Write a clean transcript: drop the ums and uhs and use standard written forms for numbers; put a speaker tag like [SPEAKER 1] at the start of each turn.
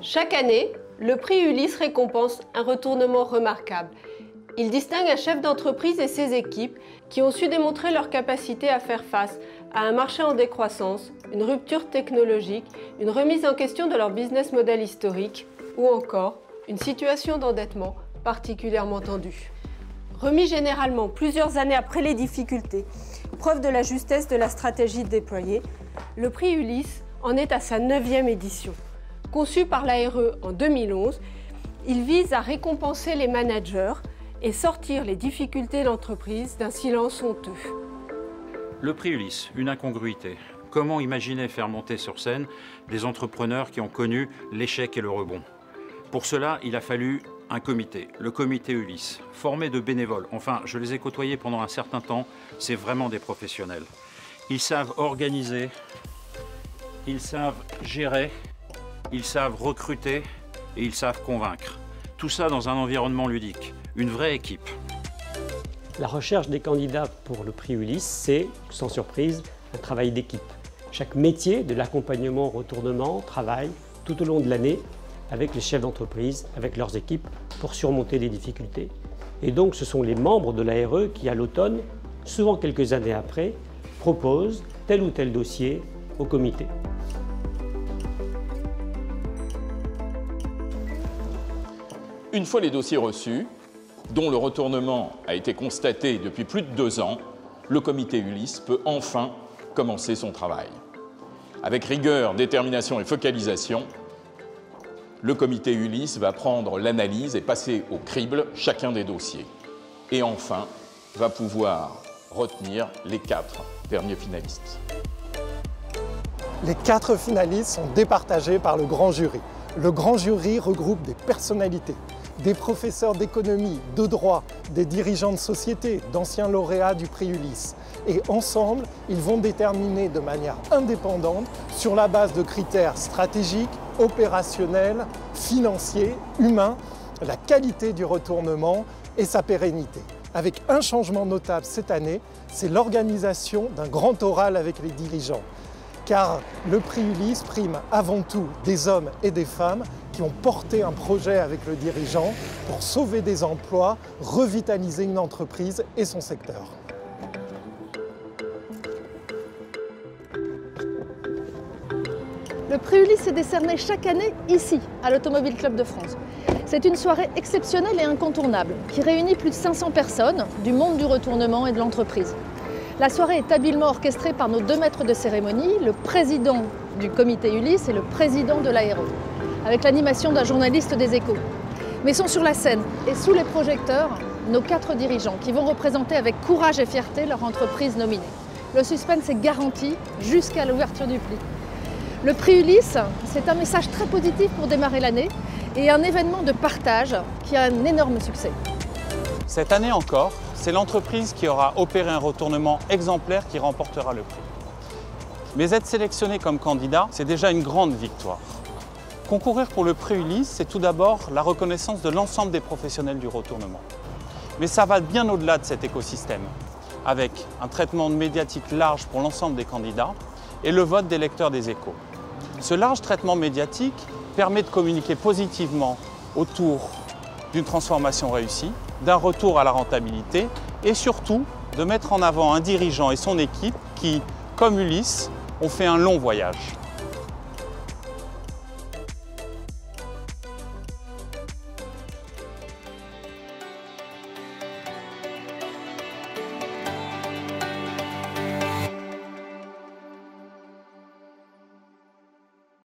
[SPEAKER 1] Chaque année, le prix Ulysse récompense un retournement remarquable. Il distingue un chef d'entreprise et ses équipes qui ont su démontrer leur capacité à faire face à un marché en décroissance, une rupture technologique, une remise en question de leur business model historique ou encore une situation d'endettement particulièrement tendue. Remis généralement plusieurs années après les difficultés, preuve de la justesse de la stratégie déployée, le prix Ulysse en est à sa 9e édition. Conçu par l'ARE en 2011, il vise à récompenser les managers et sortir les difficultés d'entreprise d'un silence honteux.
[SPEAKER 2] Le prix Ulysse, une incongruité. Comment imaginer faire monter sur scène des entrepreneurs qui ont connu l'échec et le rebond? Pour cela, il a fallu un comité, le comité Ulysse, formé de bénévoles. Enfin, je les ai côtoyés pendant un certain temps, c'est vraiment des professionnels. Ils savent organiser, ils savent gérer, ils savent recruter et ils savent convaincre. Tout ça dans un environnement ludique, une vraie équipe.
[SPEAKER 3] La recherche des candidats pour le prix Ulysse, c'est, sans surprise, un travail d'équipe. Chaque métier de l'accompagnement au retournement travaille tout au long de l'année avec les chefs d'entreprise, avec leurs équipes, pour surmonter les difficultés. Et donc ce sont les membres de l'ARE qui, à l'automne, souvent quelques années après, proposent tel ou tel dossier au comité.
[SPEAKER 4] Une fois les dossiers reçus, dont le retournement a été constaté depuis plus de 2 ans, le comité Ulysse peut enfin commencer son travail. Avec rigueur, détermination et focalisation, le comité Ulysse va prendre l'analyse et passer au crible chacun des dossiers. Et enfin, va pouvoir retenir les 4 derniers finalistes.
[SPEAKER 5] Les 4 finalistes sont départagés par le grand jury. Le grand jury regroupe des personnalités, des professeurs d'économie, de droit, des dirigeants de société, d'anciens lauréats du prix Ulysse. Et ensemble, ils vont déterminer de manière indépendante, sur la base de critères stratégiques, opérationnels, financiers, humains, la qualité du retournement et sa pérennité. Avec un changement notable cette année, c'est l'organisation d'un grand oral avec les dirigeants. Car le prix Ulysse prime avant tout des hommes et des femmes qui ont porté un projet avec le dirigeant pour sauver des emplois, revitaliser une entreprise et son secteur.
[SPEAKER 6] Le prix Ulysse est décerné chaque année ici, à l'Automobile Club de France. C'est une soirée exceptionnelle et incontournable qui réunit plus de 500 personnes du monde du retournement et de l'entreprise. La soirée est habilement orchestrée par nos 2 maîtres de cérémonie, le président du comité Ulysse et le président de l'ARE, avec l'animation d'un journaliste des Échos. Mais sont sur la scène et sous les projecteurs nos 4 dirigeants qui vont représenter avec courage et fierté leur entreprise nominée. Le suspense est garanti jusqu'à l'ouverture du prix. Le prix Ulysse, c'est un message très positif pour démarrer l'année et un événement de partage qui a un énorme succès.
[SPEAKER 7] Cette année encore, c'est l'entreprise qui aura opéré un retournement exemplaire qui remportera le prix. Mais être sélectionné comme candidat, c'est déjà une grande victoire. Concourir pour le prix Ulysse, c'est tout d'abord la reconnaissance de l'ensemble des professionnels du retournement. Mais ça va bien au-delà de cet écosystème, avec un traitement médiatique large pour l'ensemble des candidats et le vote des lecteurs des Échos. Ce large traitement médiatique permet de communiquer positivement autour d'une transformation réussie, d'un retour à la rentabilité et surtout de mettre en avant un dirigeant et son équipe qui, comme Ulysse, ont fait un long voyage.